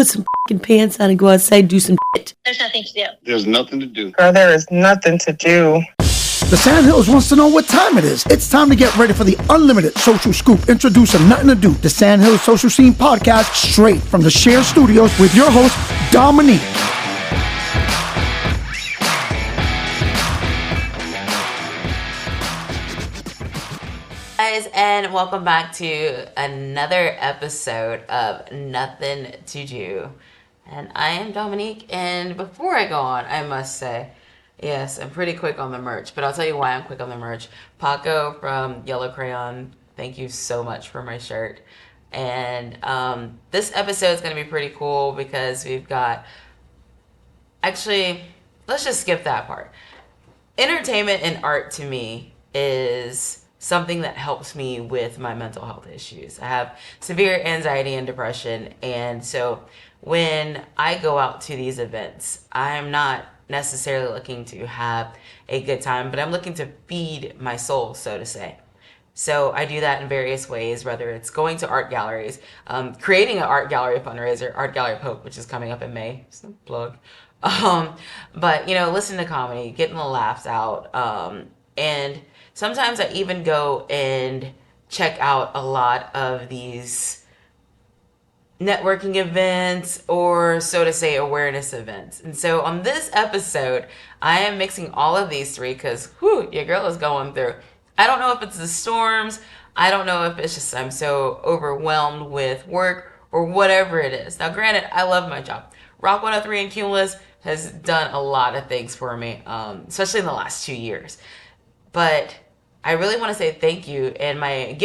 put some fucking pants on and go outside and do some shit. There's nothing to do. There's nothing to do. Girl, there is nothing to do. The Sandhills wants to know what time it is. It's time to get ready for the unlimited social scoop. Introducing Nuthin To Do, the Sandhills Social Scene Podcast, straight from the Share Studios with your host, Dominique. Guys, and welcome back to another episode of Nuthin To Do. And I am Dominique, and before I go on, I must say, yes, I'm pretty quick on the merch, but I'll tell you why I'm quick on the merch. Paco from Yellow Crayon, thank you so much for my shirt. And this episode is going to be pretty cool because we've got, actually, let's just skip that part. Entertainment and art to me is something that helps me with my mental health issues. I have severe anxiety and depression, and so when I go out to these events, I'm not necessarily looking to have a good time, but I'm looking to feed my soul, so to say. So I do that in various ways, whether it's going to art galleries, creating an art gallery fundraiser, Art Gallery Pope, which is coming up in May, just a plug. But, you know, listening to comedy, getting the laughs out, and sometimes I even go and check out a lot of these networking events or, so to say, awareness events. And so on this episode, I am mixing all of these three because, your girl is going through. I don't know if it's the storms. I don't know if it's just I'm so overwhelmed with work or whatever it is. Now, granted, I love my job. Rock 103 and Cumulus has done a lot of things for me, especially in the last 2 years. But I really want to say thank you and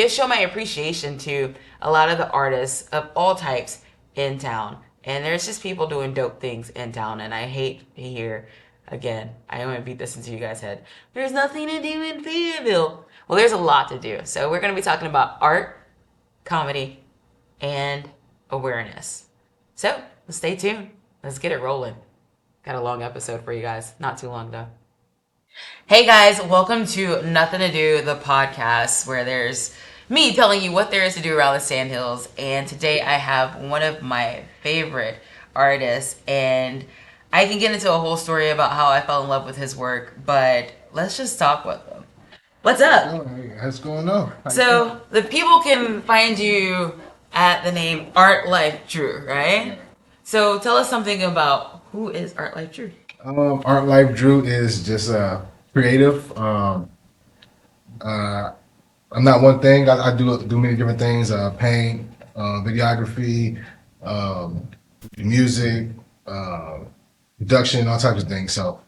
show my appreciation to a lot of the artists of all types in town. And there's just people doing dope things in town. And I hate to hear, again, I want to beat this into you guys' head, there's nothing to do in Fayetteville. Well, there's a lot to do. So we're going to be talking about art, comedy, and awareness. So let's stay tuned. Let's get it rolling. Got a long episode for you guys. Not too long, though. Hey guys, welcome to Nuthin To Do, the podcast where there's me telling you what there is to do around the Sandhills. And today I have one of my favorite artists, and I can get into a whole story about how I fell in love with his work, but let's just talk with him. What's up? Oh, hey, what's going on? So the people can find you at the name ArtLifeDrew, right? Yeah. So tell us something about who is ArtLifeDrew. ArtLifeDrew is just creative. I'm not one thing. I do many different things. Paint, videography, music, production, all types of things. So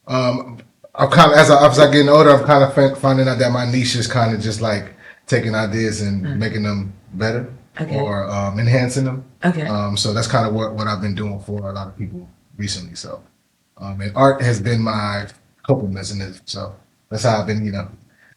I'm kind of as I getting older, I'm kind of finding out that my niche is kind of just like taking ideas and making them better or enhancing them. Okay. So that's kind of what I've been doing for a lot of people recently. So. And art has been my coping mechanism, so that's how I've been,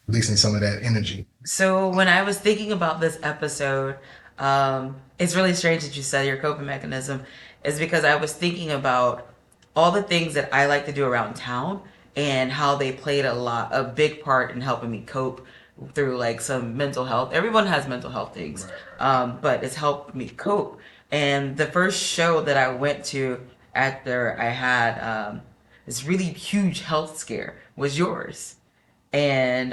releasing some of that energy. So when I was thinking about this episode, it's really strange that you said your coping mechanism is because I was thinking about all the things that I like to do around town and how they played a big part in helping me cope through like some mental health. Everyone has mental health things, but it's helped me cope. And the first show that I went to after I had this really huge health scare was yours. And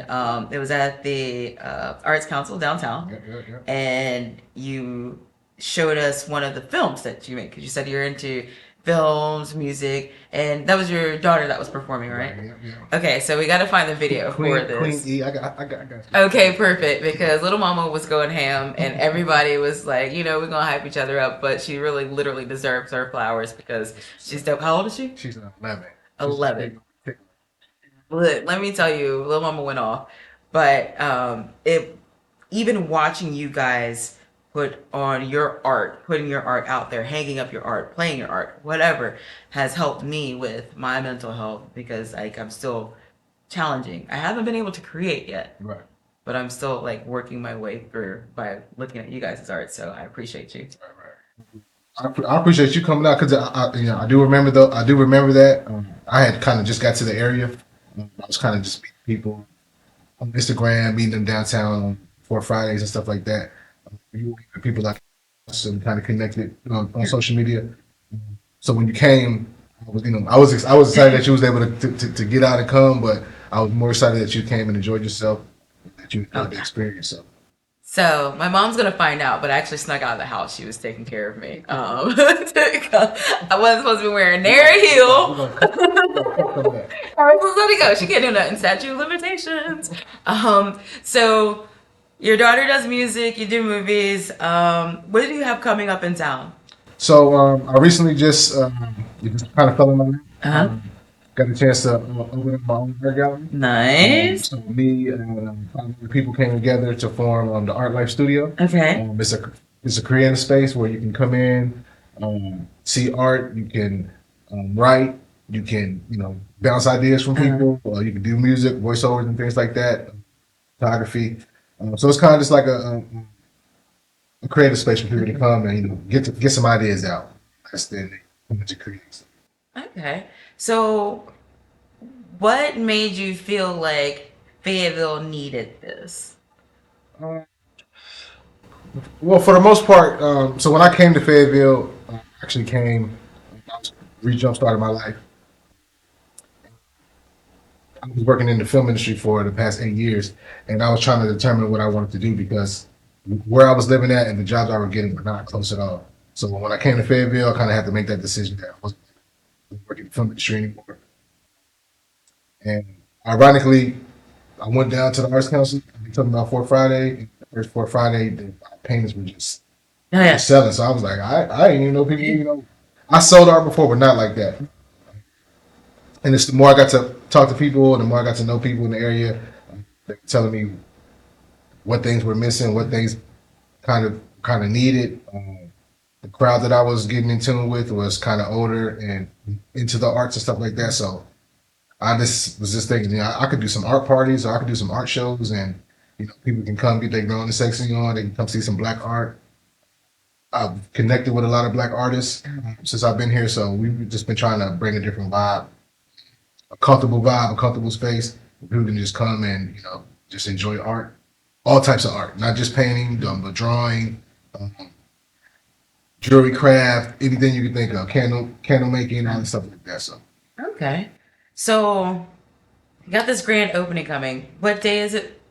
it was at the Arts Council downtown. Yeah. And you showed us one of the films that you make, because you said you're into films, music, and that was your daughter that was performing, right? Yeah. Okay, so we got to find the video for this. Queen E, I got you. Okay, perfect, because Little Mama was going ham, and everybody was like, we're going to hype each other up, but she really literally deserves her flowers because she's dope. How old is she? She's 11. 11. Look, let me tell you, Little Mama went off, but even watching you guys put on your art, putting your art out there, hanging up your art, playing your art, whatever, has helped me with my mental health because I'm still challenging. I haven't been able to create yet, right? But I'm still working my way through by looking at you guys' art. So I appreciate you. Right. I appreciate you coming out because I do remember that I had kind of just got to the area. I was kind of just meeting people on Instagram, meeting them downtown for Fridays and stuff like that. People like so we kind of connected on social media. So when you came, I was excited that you was able to get out and come, but I was more excited that you came and enjoyed yourself, that you had the experience. So my mom's gonna find out, but I actually snuck out of the house. She was taking care of me. I wasn't supposed to be wearing nary heel. All right, so let it go. She can't do nothing. Statute of limitations. So your daughter does music. You do movies. What do you have coming up in town? So I recently just kind of fell in my lap. Got a chance to open up my own art gallery. Nice. So me and 5 people came together to form the Art Life Studio. Okay. It's a creative space where you can come in, see art. You can write. You can bounce ideas from people. You can do music, voiceovers, and things like that. Photography. So it's kind of just like a creative space for people to come and get some ideas out. That's then they come to create. Okay. So, what made you feel like Fayetteville needed this? Well, for the most part, so when I came to Fayetteville, I was re-jump-started my life. I was working in the film industry for the past 8 years, and I was trying to determine what I wanted to do because where I was living at and the jobs I was getting were not close at all. So when I came to Fayetteville, I kind of had to make that decision that I wasn't working in the film industry anymore. And ironically, I went down to the Arts Council. They told me about Fourth Friday. The first Fourth Friday, the paintings were just selling. So I was like, I didn't even know people, I sold art before, but not like that. And it's the more I got to talk to people and the more I got to know people in the area, they were telling me what things were missing, what things kind of needed. The crowd that I was getting in tune with was kind of older and into the arts and stuff like that. So I just was just thinking, I could do some art parties or I could do some art shows, and people can come get their grown and sexy on. They can come see some Black art. I've connected with a lot of Black artists since I've been here, so we've just been trying to bring a different vibe, a comfortable space where people can just come and just enjoy art, all types of art, not just painting, but drawing. Jewelry craft, anything you can think of, candle making, all that stuff like that. So okay, so you got this grand opening coming. What day is it?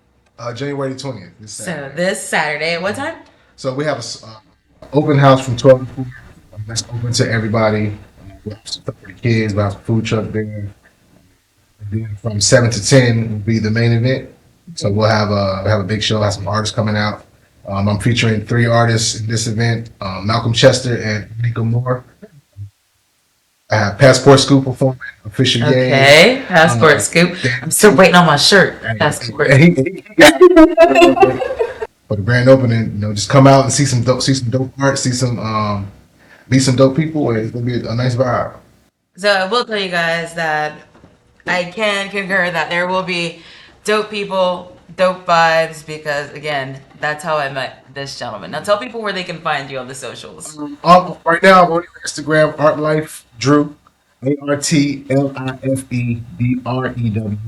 January 20th. So this Saturday at what time? So we have a open house from 12 to 4. That's open to everybody. We have stuff for the kids. We have some food truck there. And then from 7 to 10 will be the main event. So we'll have a big show. Have some artists coming out. I'm featuring 3 artists in this event, Malcolm Chester and Nico Moore. I have Passport Scoop performing, Official Game. Okay, Passport Scoop. I'm still waiting on my shirt. Passport. For the grand opening, just come out and see some dope art, meet some dope people, and it's gonna be a nice vibe. So I will tell you guys that I can concur that there will be dope people, dope vibes, because again, that's how I met this gentleman. Now tell people where they can find you on the socials. Right now I'm on Instagram, ArtLifeDrew, ArtLifeDrew.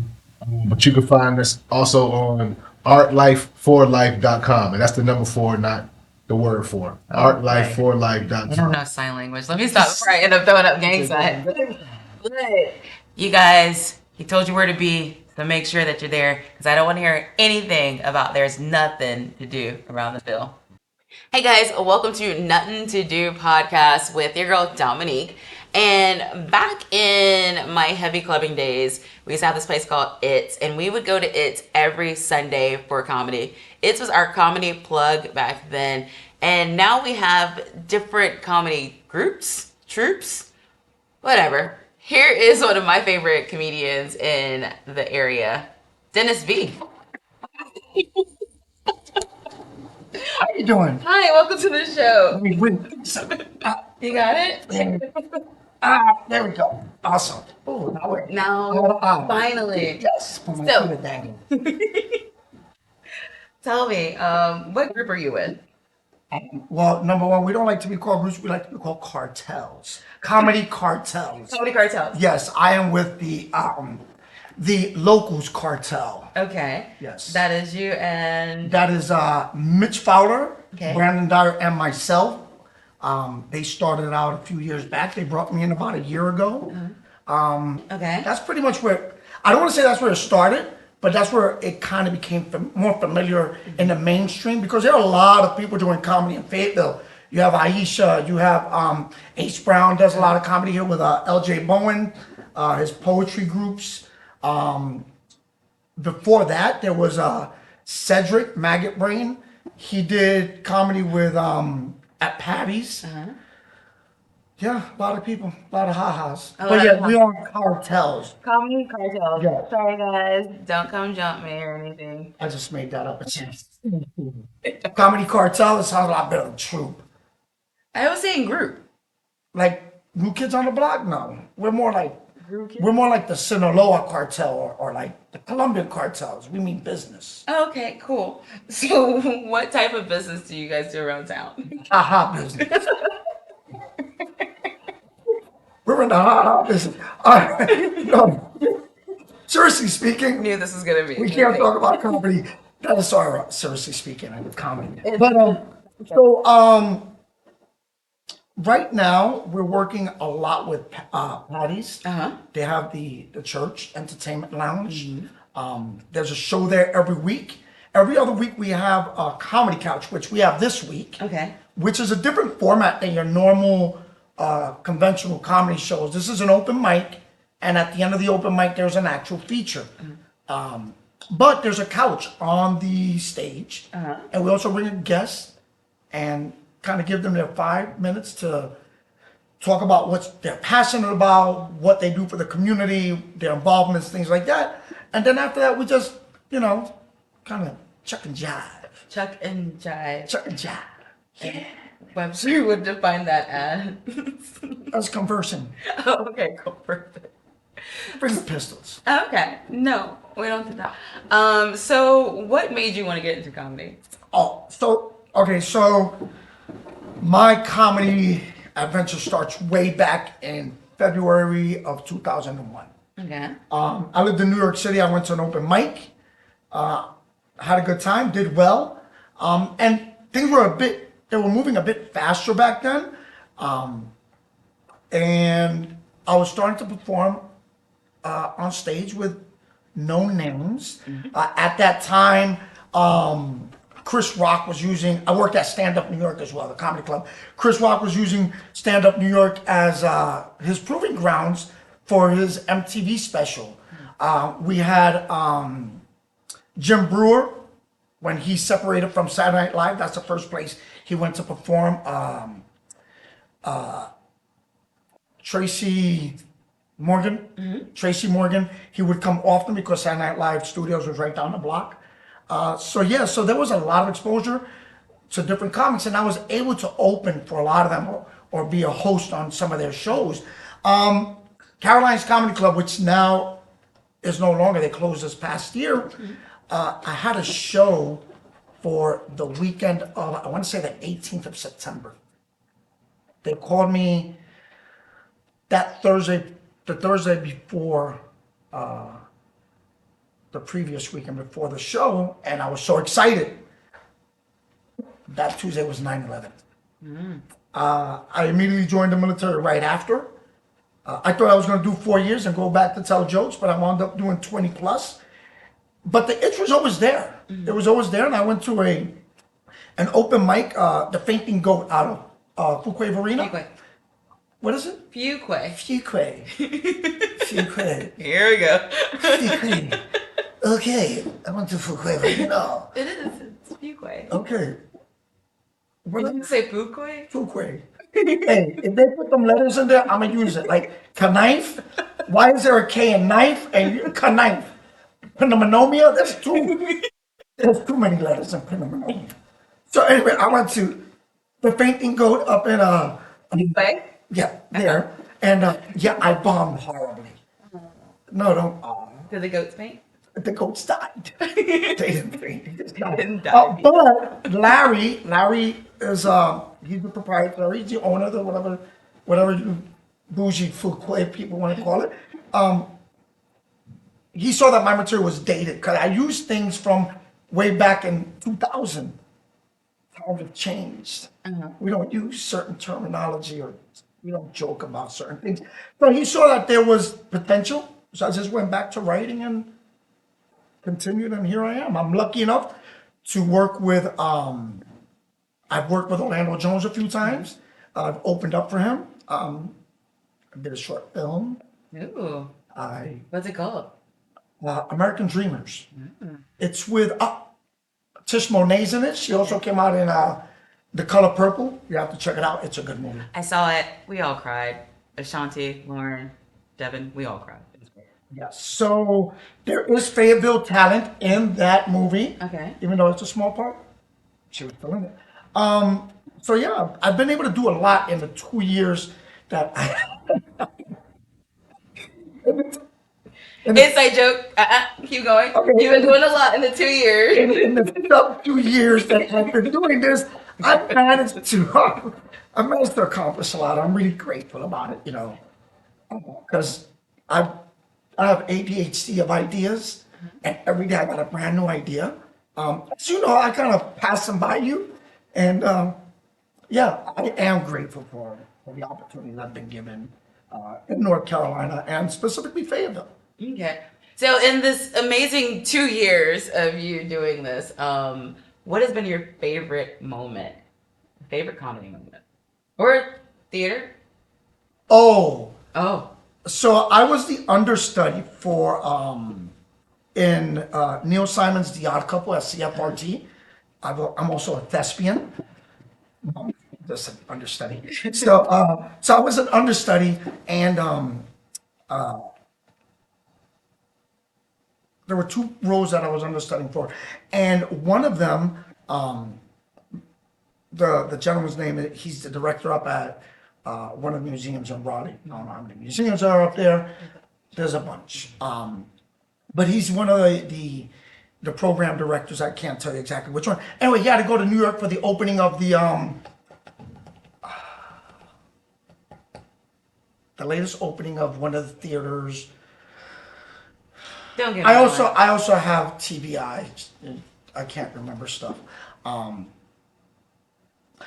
But you can find us also on ArtLifeForLife.com, and that's the number 4, not the word 4. ArtLifeForLife.com. I don't know sign language. Let me stop before I end up throwing up gang signs. But you guys, he told you where to be. So make sure that you're there, because I don't want to hear anything about there's nothing to do around the Ville. Hey guys, welcome to Nuthin To Do Podcast with your girl Dominique. And back in my heavy clubbing days, we used to have this place called It's, and we would go to It's every Sunday for comedy. It's was our comedy plug back then, and now we have different comedy groups, troops, whatever. Here is one of my favorite comedians in the area, Dennis Vee. How you doing? Hi, welcome to the show. Let me win. You got it? There we go. Awesome. Oh, now we're Finally. Yes. Put my So- foot down. Tell me, what group are you in? Well, number one, we don't like to be called groups. We like to be called cartels. Comedy cartels. Comedy Cartels. Yes, I am with the Locals Cartel. Okay. Yes. That is you and... That is Mitch Fowler, Okay. Brandon Dyer, and myself. They started out a few years back. They brought me in about a year ago. Okay. That's pretty much where, I don't want to say that's where it started, but that's where it kind of became more familiar in the mainstream, because there are a lot of people doing comedy in Fayetteville. You have Aisha, you have H. Brown does a lot of comedy here with L.J. Bowen, his poetry groups. Before that, there was Cedric Maggot Brain. He did comedy with at Patty's. Yeah, a lot of people, a lot of ha-has. But yeah, we are cartels. Comedy cartels. Yeah. Sorry, guys. Don't come jump me or anything. I just made that up. Comedy cartel, it sounds a lot better than troop. I was saying group. Like New Kids on the Block? No. We're more like Group kids? we're more like the Sinaloa cartel or like the Colombian cartels. We mean business. Okay, cool. So, what type of business do you guys do around town? Ha-ha business. We're in the ha-ha business. All right. No. Seriously speaking, Knew this was gonna be. we can't talk about comedy. That is sorry, seriously speaking, I with comedy. But right now we're working a lot with Patty's. They have the church entertainment lounge. There's a show there every week. Every other week we have a comedy couch, which we have this week. Okay. Which is a different format than your normal conventional comedy shows. This is an open mic, and at the end of the open mic, there's an actual feature. But there's a couch on the stage, and we also bring in guests and kind of give them their 5 minutes to talk about what they're passionate about, what they do for the community, their involvements, things like that. And then after that, we just, kind of chuck and jive. Chuck and jive. Chuck and jive. Yeah. Webster would define that as. That's conversing. Oh, okay, cool, perfect. Bring the pistols. Okay, no, we don't do that. So what made you want to get into comedy? So my comedy adventure starts way back in February of 2001. Okay. I lived in New York City. I went to an open mic, had a good time, did well, and things were they were moving a bit faster back then, and I was starting to perform on stage with known names. At that time, Chris Rock was using, I worked at Stand Up New York as well, the comedy club. Chris Rock was using Stand Up New York as his proving grounds for his MTV special. We had Jim Brewer, when he separated from Saturday Night Live, that's the first place he went to perform. Tracy Morgan, he would come often because Saturday Night Live Studios was right down the block. So there was a lot of exposure to different comics, and I was able to open for a lot of them or be a host on some of their shows. Caroline's Comedy Club, which now is no longer, they closed this past year. I had a show for the weekend of, I want to say the 18th of September. They called me that Thursday, the Thursday before the previous weekend before the show, and I was so excited. That Tuesday was 9/11. I immediately joined the military right after. I thought I was going to do 4 years and go back to tell jokes, but I wound up doing 20 plus. But the itch was always there. It was always there, and I went to an open mic, the Fainting Goat out of Fuquay Arena. Fuquay. What is it? Fuquay. Fuquay. Here we go. Fuquay. Okay, I went to Fuquay Arena. It is. It's Fuquay. Okay. What Did you say Fuquay? Fuquay. Hey, if they put them letters in there, I'm gonna use it. Like knife. Why is there a K in knife and knife? Pneumonia. There's too many letters in pneumonia. So anyway, I went to the Fainting Goat up in Fuquay? yeah, there, and I bombed horribly. No, don't. Did the goats paint? The goats died. They didn't faint. They just died. Didn't die. But Larry is he's the proprietor. He's the owner of the whatever you bougie Fuquay people want to call it. He saw that my material was dated because I used things from way back in 2000. times have changed. We don't use certain terminology or we don't joke about certain things. But he saw that there was potential. So I just went back to writing and continued, and here I am. I'm lucky enough to work with, I've worked with Orlando Jones a few times. I've opened up for him. I did a short film. Ooh. What's it called? American Dreamers. It's with Tish Monet's in it. She also came out in The Color Purple. You have to check it out. It's a good movie. I saw it. We all cried. Ashanti, Lauren, Devin, we all cried. It was great. Yes. So there is Fayetteville talent in that movie. Okay. Even though it's a small part, she was still in it. So yeah, I've been able to do a lot in the 2 years that I. Inside joke. Keep going. Okay. You've been doing a lot in the 2 years. In the 2 years that I've been doing this, I've managed to accomplish a lot. I'm really grateful about it, you know, because I have ADHD of ideas, and every day I got a brand new idea. So you know, I kind of pass them by you, and yeah, I am grateful for the opportunities I've been given in North Carolina and specifically Fayetteville. Okay. So in this amazing 2 years of you doing this, what has been your favorite moment? Favorite comedy moment? Or theater? Oh. So I was the understudy for in Neil Simon's The Odd Couple at CFRT. I'm also a thespian. Just an understudy. So I was an understudy, and there were 2 roles that I was understudying for, and one of them, the gentleman's name, he's the director up at one of the museums in Raleigh. I don't know how many museums are up there. There's a bunch. But he's one of the program directors. I can't tell you exactly which one. Anyway, he had to go to New York for the opening of the latest opening of one of the theaters. don't get me I wrong. also have TBI. I can't remember stuff.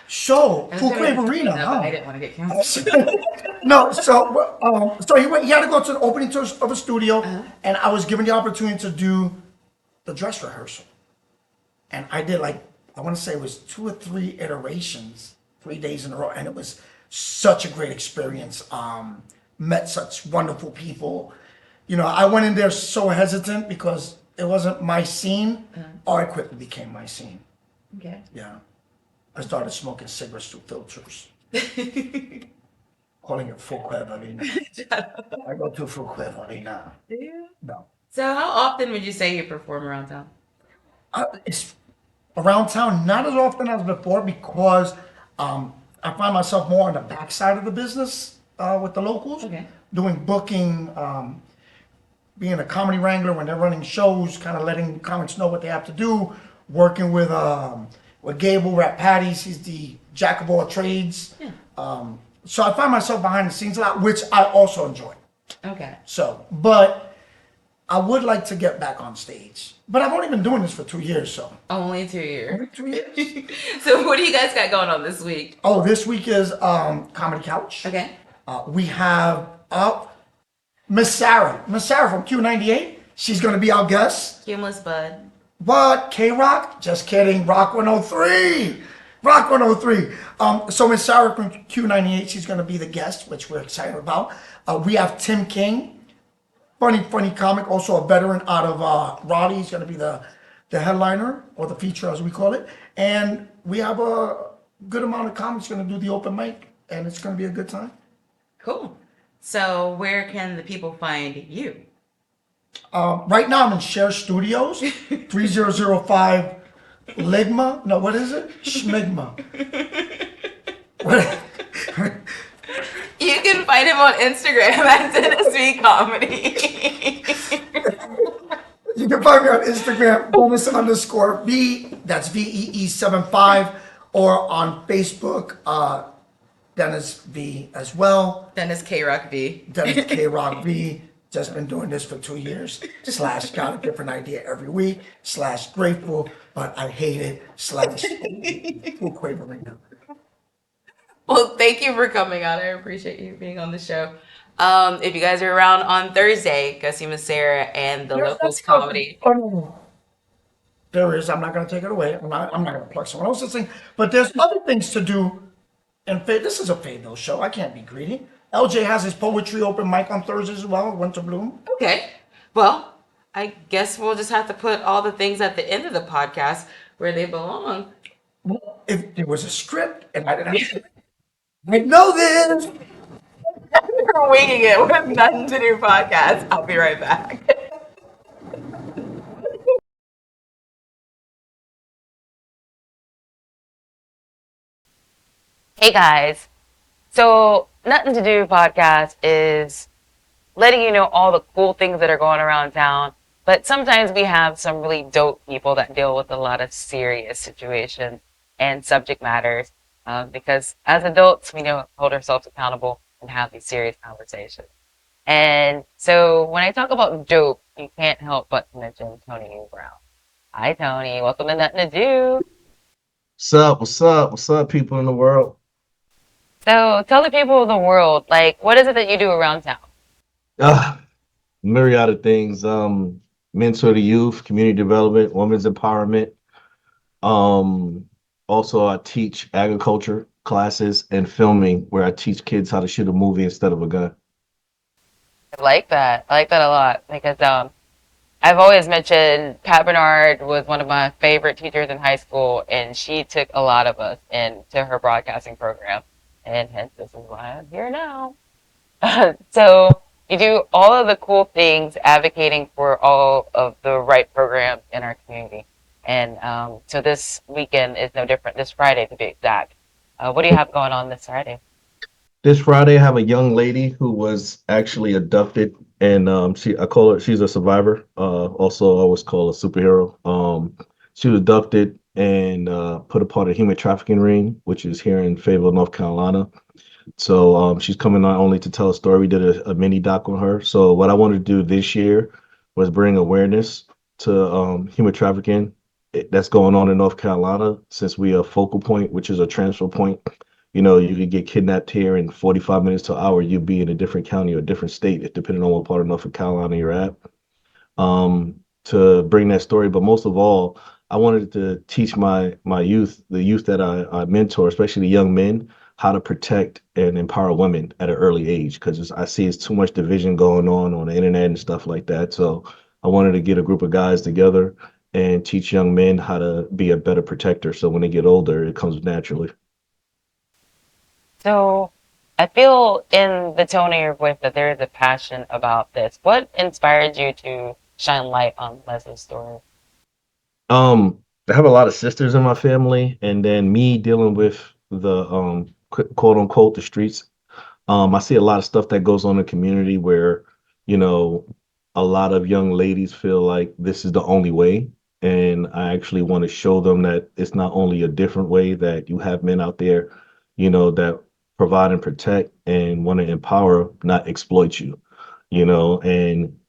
So I was Full gonna Crave say Arena, that, huh? but I didn't want to get canceled. No, so he had to go to the opening tour of a studio, and I was given the opportunity to do the dress rehearsal, and I did I want to say it was 2 or 3 iterations, 3 days in a row, and it was such a great experience. Met such wonderful people. You know, I went in there so hesitant because it wasn't my scene. Or it quickly became my scene. Okay. Yeah, I started smoking cigarettes through filters. Calling it Full Crave Arena. I go to Full Crave Arena. Do you? No. So how often would you say you perform around town? It's around town, not as often as before, because I find myself more on the backside of the business with the locals. Okay. Doing booking, being a comedy wrangler when they're running shows, kind of letting comics know what they have to do, working with Gable at Patty's. He's the jack of all trades. Yeah. So I find myself behind the scenes a lot, which I also enjoy. Okay. So, but I would like to get back on stage. But I've only been doing this for 2 years, so. Only 2 years. Only 2 years. So what do you guys got going on this week? Oh, this week is Comedy Couch. Okay. We have Miss Sarah from Q98. She's going to be our guest. Humorless Bud. But K-Rock? Just kidding. Rock 103. Rock 103. So Miss Sarah from Q98, she's going to be the guest, which we're excited about. We have Tim King, funny comic, also a veteran out of Raleigh. He's going to be the headliner, or the feature as we call it. And we have a good amount of comics going to do the open mic, and it's going to be a good time. Cool. So where can the people find you? Right now I'm in Share Studios, 3005 Ligma. No, what is it? Schmigma. What? You can find him on Instagram at Dennis Vee Comedy. You can find me on Instagram, bonus_B, that's VEE75, or on Facebook, Dennis V as well. Dennis K-Rock V. Dennis K Rock V. Just been doing this for 2 years. / got a different idea every week. / grateful but I hate it. Full quaver right now. Well, thank you for coming on. I appreciate you being on the show. If you guys are around on Thursday, go see Miss Sarah and the Locals Comedy. Oh, no. There is. I'm not going to take it away. I'm not going to plug someone else's thing. But there's other things to do. And this is a Fayetteville show. I can't be greedy. LJ has his poetry open mic on Thursdays as well. Winter Bloom. Okay. Well, I guess we'll just have to put all the things at the end of the podcast where they belong. Well, if there was a script and I didn't have to, I know this. We're winging it with Nothing to Do podcast. I'll be right back. Hey guys. So, Nothing to Do podcast is letting you know all the cool things that are going around town. But sometimes we have some really dope people that deal with a lot of serious situations and subject matters. Because as adults, we don't hold ourselves accountable and have these serious conversations. And so when I talk about dope, you can't help but mention Tony Brown. Hi, Tony. Welcome to Nothing to Do. What's up? What's up? What's up, people in the world? So tell the people of the world, like, what is it that you do around town? Myriad of things. Mentor the youth, community development, women's empowerment. Also, I teach agriculture classes and filming, where I teach kids how to shoot a movie instead of a gun. I like that. I like that a lot because I've always mentioned Pat Bernard was one of my favorite teachers in high school, and she took a lot of us into her broadcasting program, and hence this is why I'm here now. So you do all of the cool things advocating for all of the right programs in our community. And so this weekend is no different, this Friday to be exact. What do you have going on this Friday? This Friday, I have a young lady who was actually abducted, and she's a survivor. Also, I always call her a superhero. She was abducted and put upon a human trafficking ring, which is here in Fayetteville, North Carolina. So she's coming not only to tell a story. We did a mini doc on her. So what I wanted to do this year was bring awareness to human trafficking that's going on in North Carolina, since we are a focal point, which is a transfer point. You know, you could get kidnapped here in 45 minutes to an hour. You'd be in a different county or a different state, depending on what part of North Carolina you're at. To bring that story, but most of all, I wanted to teach my youth, the youth that I mentor, especially the young men, how to protect and empower women at an early age, because I see it's too much division going on the internet and stuff like that. So I wanted to get a group of guys together and teach young men how to be a better protector. So when they get older, it comes naturally. So I feel in the tone of your voice that there is a passion about this. What inspired you to shine light on Leslie's story? I have a lot of sisters in my family, and then me dealing with the quote unquote the streets. I see a lot of stuff that goes on in the community where, you know, a lot of young ladies feel like this is the only way. And I actually want to show them that it's not only a different way, that you have men out there, you know, that provide and protect and want to empower, not exploit you, you know. And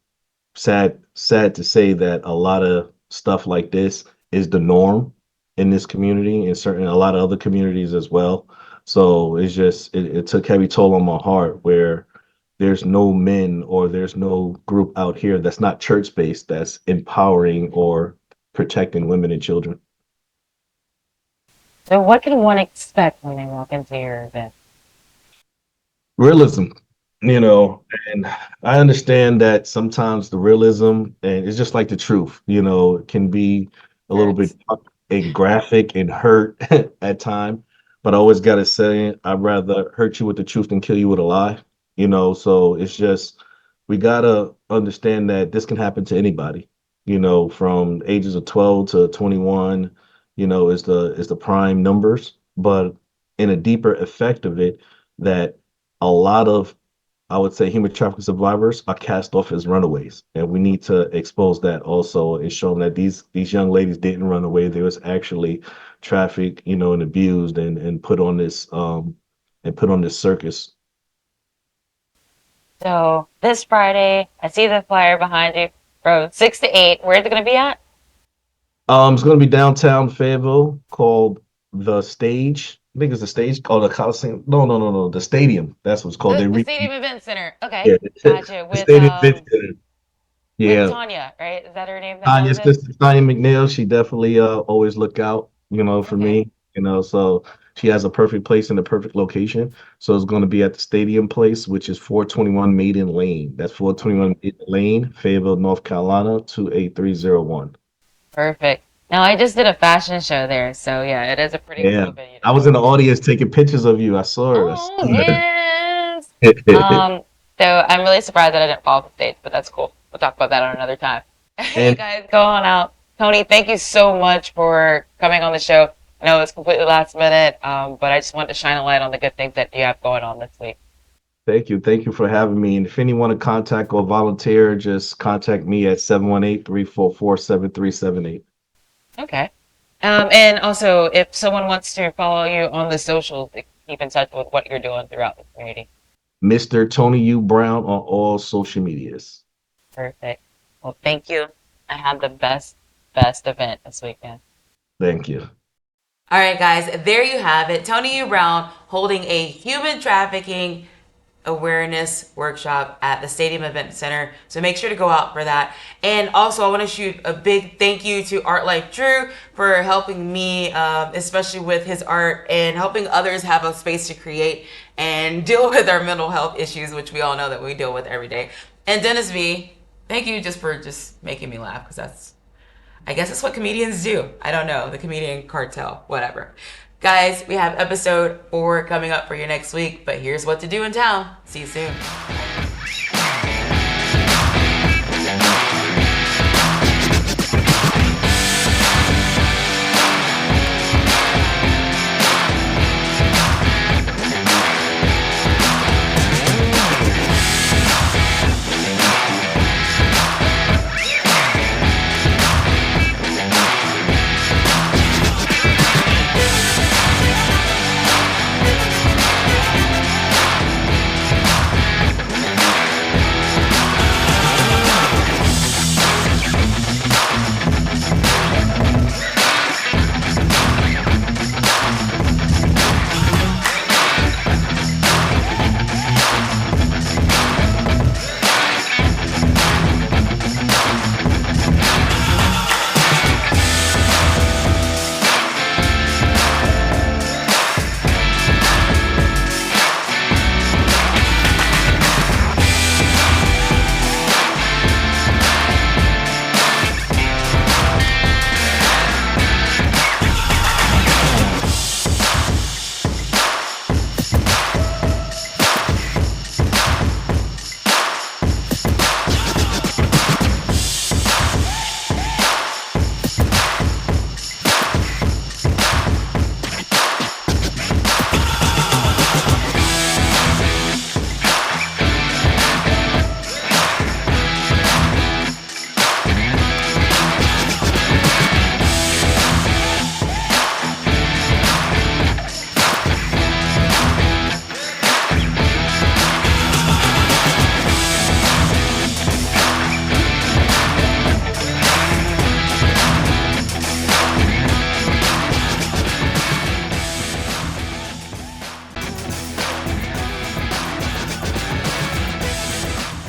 sad to say that a lot of stuff like this is the norm in this community and a lot of other communities as well. So it's just it took heavy toll on my heart, where there's no men or there's no group out here that's not church based that's empowering or protecting women and children. So what can one expect when they walk into your event? Realism, you know, and I understand that sometimes the realism, and it's just like the truth, you know, it can be a little bit dark and graphic and hurt at time. But I always gotta say, I'd rather hurt you with the truth than kill you with a lie, you know. So it's just, we gotta understand that this can happen to anybody, you know, from ages of 12 to 21, you know, is the prime numbers. But in a deeper effect of it, that a lot of, I would say, human trafficking survivors are cast off as runaways, and we need to expose that also and show them that these young ladies didn't run away. They was actually trafficked, you know, and abused and put on this circus. So this Friday, I see the flyer behind you from 6 to 8. Where's it going to be at? It's going to be downtown Fayetteville called The Stage. I think it's the stage called the Coliseum. No. The stadium. That's what's called. The Stadium Event Center. Okay, Yeah, gotcha. the Stadium Event Center. With Yeah, Tanya, right? Is that her name? That Tanya's owns it? sister, Tanya McNeil. She definitely always look out, for Okay. me. So she has a perfect place and a perfect location. So it's going to be at the Stadium Place, which is 421 Maiden Lane. That's 421 Maiden Lane, Fayetteville, North Carolina, 28301. Perfect. Now I just did a fashion show there, so yeah, it is a pretty Yeah, cool venue. I was in the audience taking pictures of you. I saw it. Oh yes. it. So I'm really surprised that I didn't fall off the stage, but that's cool. We'll talk about that on another time. You And guys go on out. Tony, thank you so much for coming on the show. I know it was completely last minute, but I just wanted to shine a light on the good things that you have going on this week. Thank you for having me. And if anyone to contact or volunteer, just contact me at 718-344-7378. Okay. And also, if someone wants to follow you on the socials to keep in touch with what you're doing throughout the community. Mr. Tony U. Brown on all social medias. Perfect. Well, thank you. I had the best event this weekend. Thank you. All right, guys, there you have it. Tony U. Brown holding a human trafficking awareness workshop at the Stadium Event Center. So make sure to go out for that. And also, I want to shoot a big thank you to ArtLifeDrew for helping me, especially with his art and helping others have a space to create and deal with our mental health issues, which we all know that we deal with every day. And Dennis Vee, thank you just for just making me laugh, because I guess that's what comedians do. I don't know, the comedian cartel, whatever. Guys, we have episode 4 coming up for you next week, but here's what to do in town. See you soon.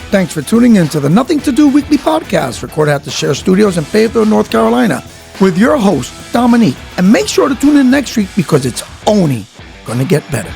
Thanks for tuning in to the Nothing to Do weekly podcast, recorded at the Share Studios in Fayetteville, North Carolina, with your host, Dominique. And make sure to tune in next week, because it's only going to get better.